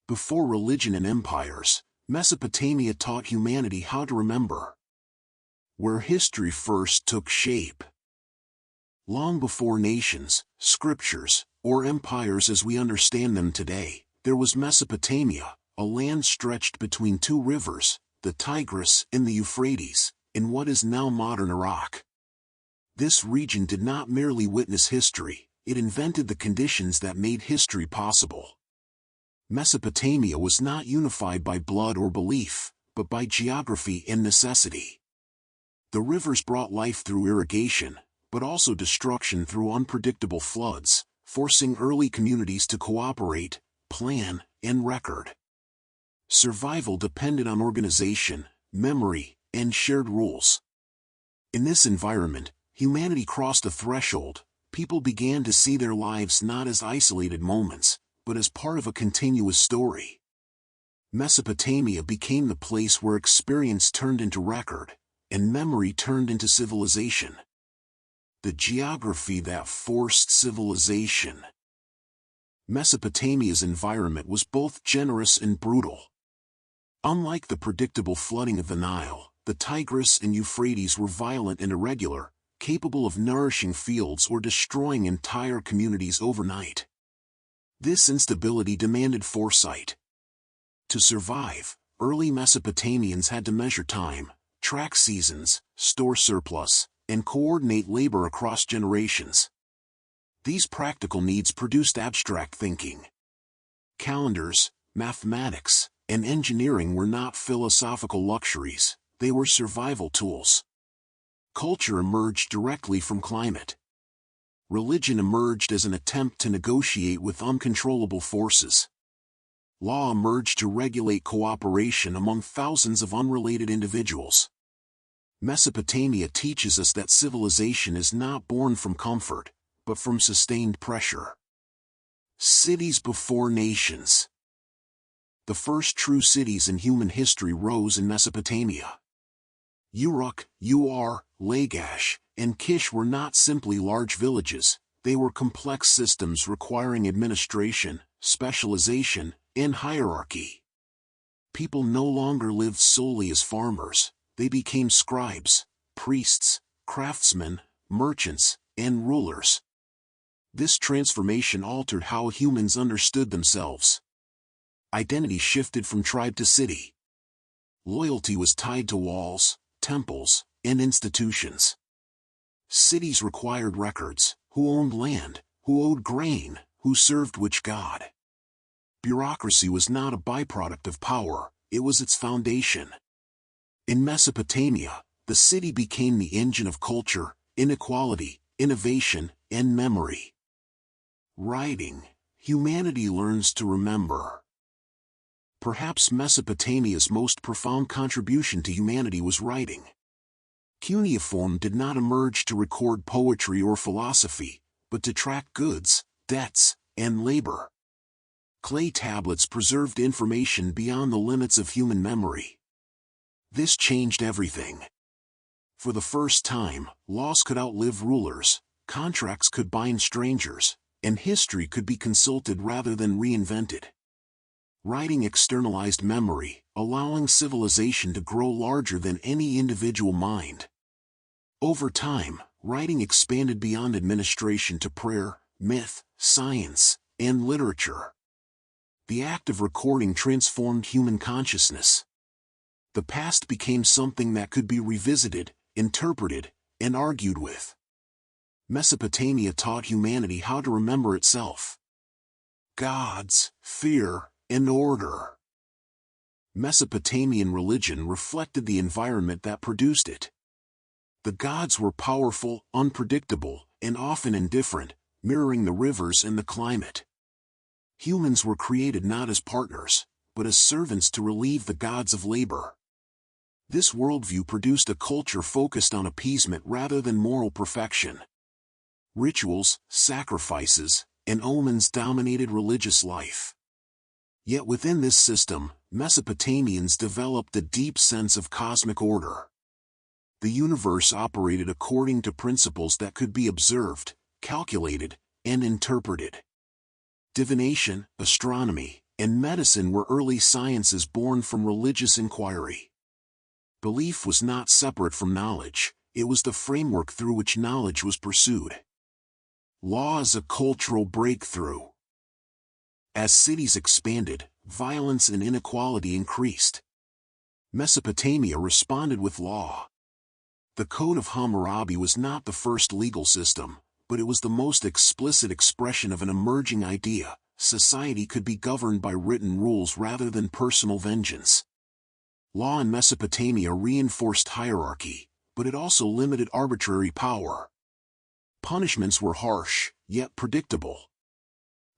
Before religion and empires, Mesopotamia taught humanity how to remember. Where history first took shape. Long before nations, scriptures, or empires as we understand them today, there was Mesopotamia, a land stretched between two rivers, the Tigris and the Euphrates, in what is now modern Iraq. This region did not merely witness history, it invented the conditions that made history possible. Mesopotamia was not unified by blood or belief, but by geography and necessity. The rivers brought life through irrigation, but also destruction through unpredictable floods, forcing early communities to cooperate, plan, and record. Survival depended on organization, memory, and shared rules. In this environment, humanity crossed a threshold. People began to see their lives not as isolated moments, but as part of a continuous story. Mesopotamia became the place where experience turned into record, and memory turned into civilization. The geography that forced civilization. Mesopotamia's environment was both generous and brutal. Unlike the predictable flooding of the Nile, the Tigris and Euphrates were violent and irregular, capable of nourishing fields or destroying entire communities overnight. This instability demanded foresight. To survive, early Mesopotamians had to measure time, track seasons, store surplus, and coordinate labor across generations. These practical needs produced abstract thinking. Calendars, mathematics, and engineering were not philosophical luxuries, they were survival tools. Culture emerged directly from climate. Religion emerged as an attempt to negotiate with uncontrollable forces. Law emerged to regulate cooperation among thousands of unrelated individuals. Mesopotamia teaches us that civilization is not born from comfort, but from sustained pressure. Cities before nations. The first true cities in human history rose in Mesopotamia. Uruk, Ur, Lagash, and Kish were not simply large villages, they were complex systems requiring administration, specialization, and hierarchy. People no longer lived solely as farmers, they became scribes, priests, craftsmen, merchants, and rulers. This transformation altered how humans understood themselves. Identity shifted from tribe to city. Loyalty was tied to walls, temples, and institutions. Cities required records: who owned land, who owed grain, who served which god. Bureaucracy was not a byproduct of power, it was its foundation. In Mesopotamia, the city became the engine of culture, inequality, innovation, and memory. Writing. Humanity learns to remember. Perhaps Mesopotamia's most profound contribution to humanity was writing. Cuneiform did not emerge to record poetry or philosophy, but to track goods, debts, and labor. Clay tablets preserved information beyond the limits of human memory. This changed everything. For the first time, laws could outlive rulers, contracts could bind strangers, and history could be consulted rather than reinvented. Writing externalized memory, allowing civilization to grow larger than any individual mind. Over time, writing expanded beyond administration to prayer, myth, science, and literature. The act of recording transformed human consciousness. The past became something that could be revisited, interpreted, and argued with. Mesopotamia taught humanity how to remember itself. Gods, fear, and order. Mesopotamian religion reflected the environment that produced it. The gods were powerful, unpredictable, and often indifferent, mirroring the rivers and the climate. Humans were created not as partners, but as servants to relieve the gods of labor. This worldview produced a culture focused on appeasement rather than moral perfection. Rituals, sacrifices, and omens dominated religious life. Yet within this system, Mesopotamians developed a deep sense of cosmic order. The universe operated according to principles that could be observed, calculated, and interpreted. Divination, astronomy, and medicine were early sciences born from religious inquiry. Belief was not separate from knowledge, it was the framework through which knowledge was pursued. Law as a cultural breakthrough. As cities expanded, violence and inequality increased. Mesopotamia responded with law. The Code of Hammurabi was not the first legal system, but it was the most explicit expression of an emerging idea: society could be governed by written rules rather than personal vengeance. Law in Mesopotamia reinforced hierarchy, but it also limited arbitrary power. Punishments were harsh, yet predictable.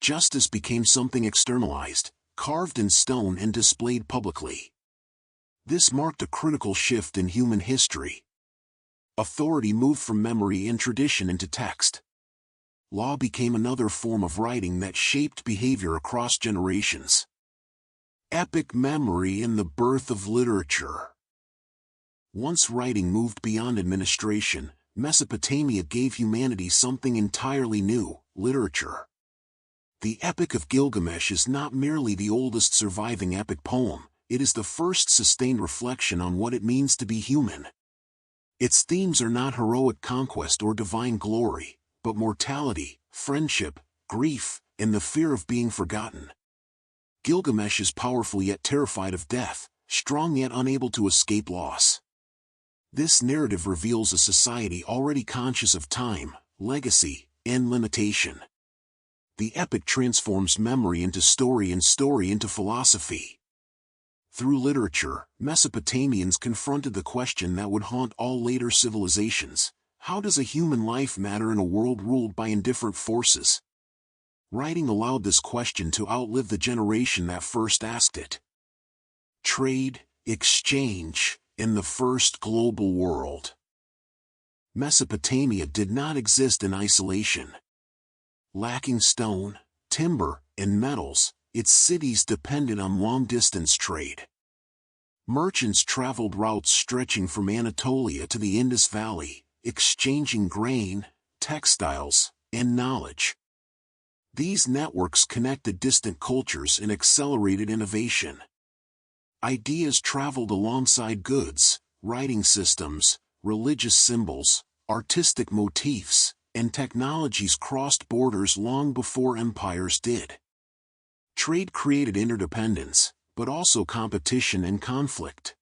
Justice became something externalized, carved in stone and displayed publicly. This marked a critical shift in human history. Authority moved from memory and tradition into text. Law became another form of writing that shaped behavior across generations. Epic memory and the birth of literature. Once writing moved beyond administration, Mesopotamia gave humanity something entirely new: literature. The Epic of Gilgamesh is not merely the oldest surviving epic poem, it is the first sustained reflection on what it means to be human. Its themes are not heroic conquest or divine glory, but mortality, friendship, grief, and the fear of being forgotten. Gilgamesh is powerful yet terrified of death, strong yet unable to escape loss. This narrative reveals a society already conscious of time, legacy, and limitation. The epic transforms memory into story and story into philosophy. Through literature, Mesopotamians confronted the question that would haunt all later civilizations: how does a human life matter in a world ruled by indifferent forces? Writing allowed this question to outlive the generation that first asked it. Trade, exchange, in the first global world. Mesopotamia did not exist in isolation. Lacking stone, timber, and metals, its cities depended on long-distance trade. Merchants traveled routes stretching from Anatolia to the Indus Valley, exchanging grain, textiles, and knowledge. These networks connected distant cultures and accelerated innovation. Ideas traveled alongside goods, writing systems, religious symbols, artistic motifs, and technologies crossed borders long before empires did. Trade created interdependence, but also competition and conflict.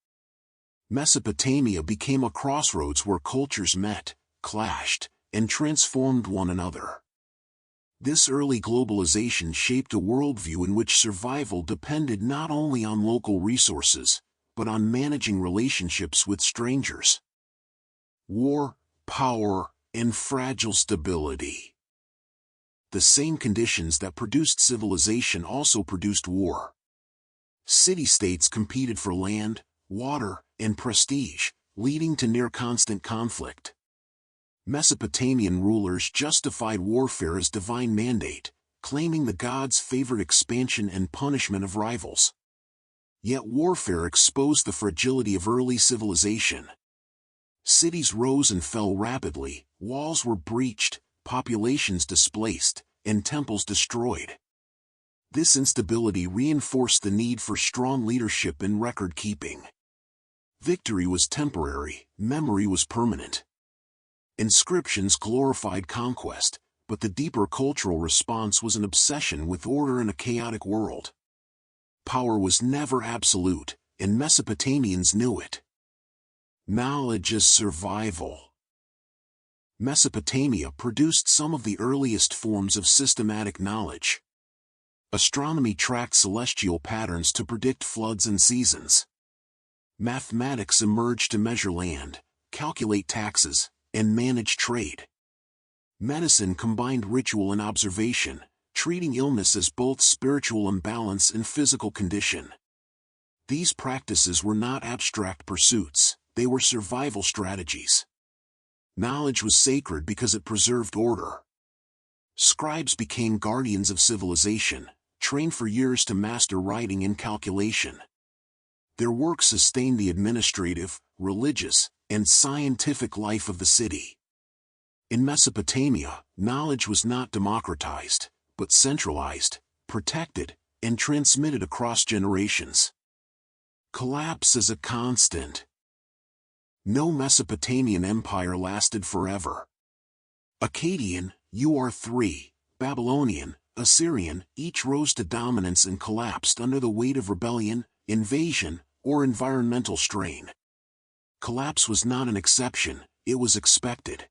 Mesopotamia became a crossroads where cultures met, clashed, and transformed one another. This early globalization shaped a worldview in which survival depended not only on local resources, but on managing relationships with strangers. War, power, and fragile stability. The same conditions that produced civilization also produced war. City-states competed for land, water, and prestige, leading to near-constant conflict. Mesopotamian rulers justified warfare as divine mandate, claiming the gods favored expansion and punishment of rivals. Yet warfare exposed the fragility of early civilization. Cities rose and fell rapidly, walls were breached, populations displaced, and temples destroyed. This instability reinforced the need for strong leadership and record-keeping. Victory was temporary, memory was permanent. Inscriptions glorified conquest, but the deeper cultural response was an obsession with order in a chaotic world. Power was never absolute, and Mesopotamians knew it. Knowledge as survival. Mesopotamia produced some of the earliest forms of systematic knowledge. Astronomy tracked celestial patterns to predict floods and seasons. Mathematics emerged to measure land, calculate taxes, and manage trade. Medicine combined ritual and observation, treating illness as both spiritual imbalance and physical condition. These practices were not abstract pursuits, they were survival strategies. Knowledge was sacred because it preserved order. Scribes became guardians of civilization, trained for years to master writing and calculation. Their work sustained the administrative, religious, and scientific life of the city. In Mesopotamia, knowledge was not democratized, but centralized, protected, and transmitted across generations. Collapse is a constant. No Mesopotamian empire lasted forever. Akkadian, UR3, Babylonian, Assyrian, each rose to dominance and collapsed under the weight of rebellion, invasion, or environmental strain. Collapse was not an exception, it was expected.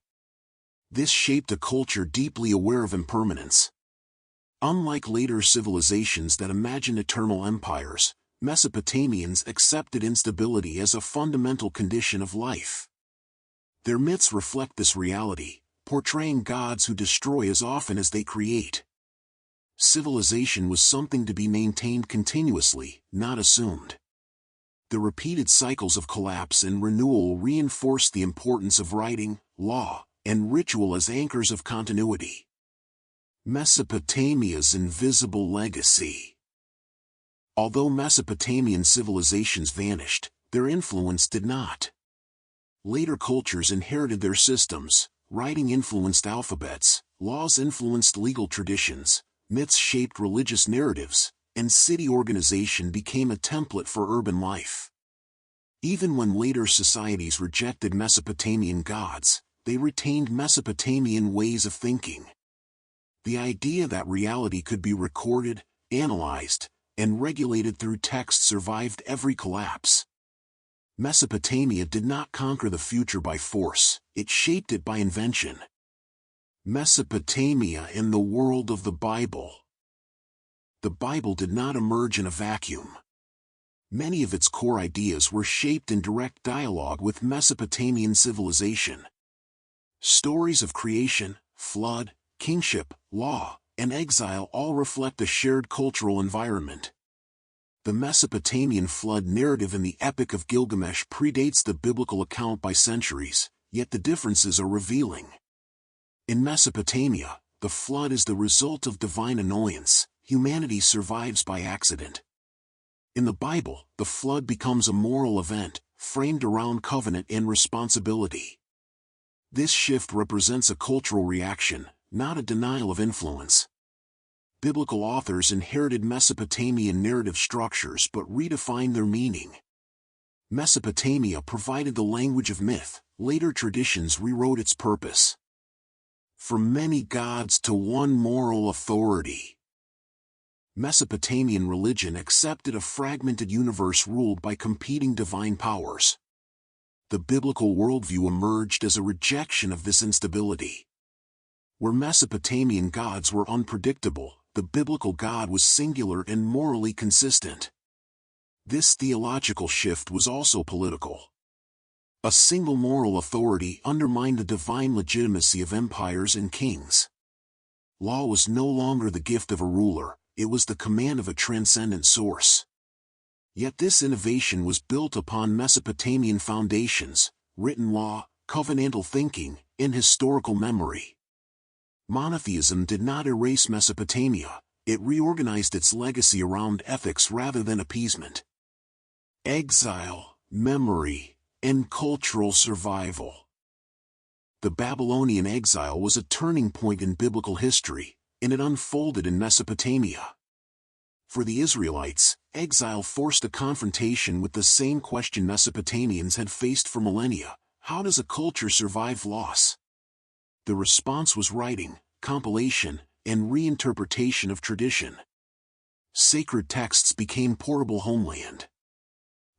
This shaped a culture deeply aware of impermanence. Unlike later civilizations that imagined eternal empires, Mesopotamians accepted instability as a fundamental condition of life. Their myths reflect this reality, portraying gods who destroy as often as they create. Civilization was something to be maintained continuously, not assumed. The repeated cycles of collapse and renewal reinforced the importance of writing, law, and ritual as anchors of continuity. Mesopotamia's invisible legacy. Although Mesopotamian civilizations vanished, their influence did not. Later cultures inherited their systems, writing influenced alphabets, laws influenced legal traditions, myths shaped religious narratives, and city organization became a template for urban life. Even when later societies rejected Mesopotamian gods, they retained Mesopotamian ways of thinking. The idea that reality could be recorded, analyzed, and regulated through text survived every collapse. Mesopotamia did not conquer the future by force, it shaped it by invention. Mesopotamia in the world of the Bible. The Bible did not emerge in a vacuum. Many of its core ideas were shaped in direct dialogue with Mesopotamian civilization. Stories of creation, flood, kingship, law, and exile all reflect a shared cultural environment. The Mesopotamian flood narrative in the Epic of Gilgamesh predates the biblical account by centuries, yet the differences are revealing. In Mesopotamia, the flood is the result of divine annoyance, humanity survives by accident. In the Bible, the flood becomes a moral event, framed around covenant and responsibility. This shift represents a cultural reaction, not a denial of influence. Biblical authors inherited Mesopotamian narrative structures but redefined their meaning. Mesopotamia provided the language of myth, later traditions rewrote its purpose. From many gods to one moral authority. Mesopotamian religion accepted a fragmented universe ruled by competing divine powers. The biblical worldview emerged as a rejection of this instability. Where Mesopotamian gods were unpredictable, the biblical God was singular and morally consistent. This theological shift was also political. A single moral authority undermined the divine legitimacy of empires and kings. Law was no longer the gift of a ruler, it was the command of a transcendent source. Yet this innovation was built upon Mesopotamian foundations, written law, covenantal thinking, and historical memory. Monotheism did not erase Mesopotamia, it reorganized its legacy around ethics rather than appeasement. Exile, memory, and cultural survival. The Babylonian exile was a turning point in biblical history, and it unfolded in Mesopotamia. For the Israelites, exile forced a confrontation with the same question Mesopotamians had faced for millennia: how does a culture survive loss? The response was writing, compilation, and reinterpretation of tradition. Sacred texts became portable homeland.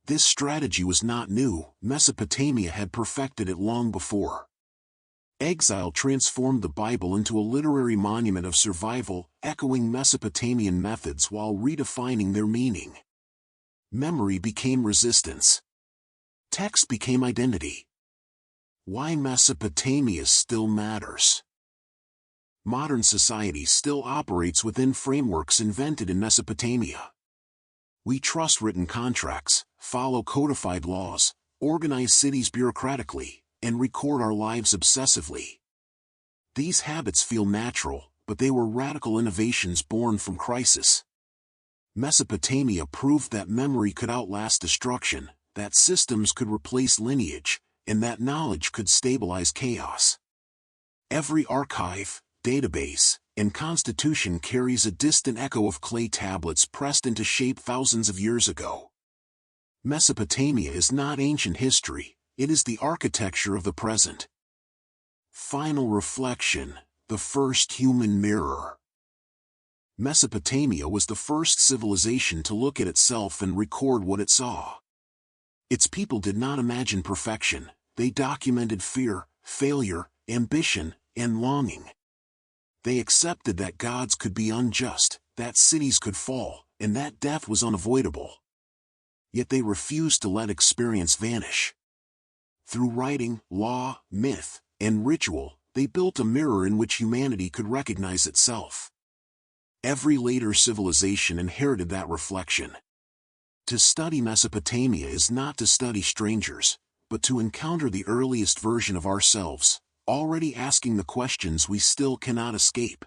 This strategy was not new, Mesopotamia had perfected it long before. Exile transformed the Bible into a literary monument of survival, echoing Mesopotamian methods while redefining their meaning. Memory became resistance. Text became identity. Why Mesopotamia still matters. Modern society still operates within frameworks invented in Mesopotamia. We trust written contracts, follow codified laws, organize cities bureaucratically, and record our lives obsessively. These habits feel natural, but they were radical innovations born from crisis. Mesopotamia proved that memory could outlast destruction, that systems could replace lineage, and that knowledge could stabilize chaos. Every archive, database, and constitution carries a distant echo of clay tablets pressed into shape thousands of years ago. Mesopotamia is not ancient history, it is the architecture of the present. Final reflection, the first human mirror. Mesopotamia was the first civilization to look at itself and record what it saw. Its people did not imagine perfection, they documented fear, failure, ambition, and longing. They accepted that gods could be unjust, that cities could fall, and that death was unavoidable. Yet they refused to let experience vanish. Through writing, law, myth, and ritual, they built a mirror in which humanity could recognize itself. Every later civilization inherited that reflection. To study Mesopotamia is not to study strangers, but to encounter the earliest version of ourselves, already asking the questions we still cannot escape.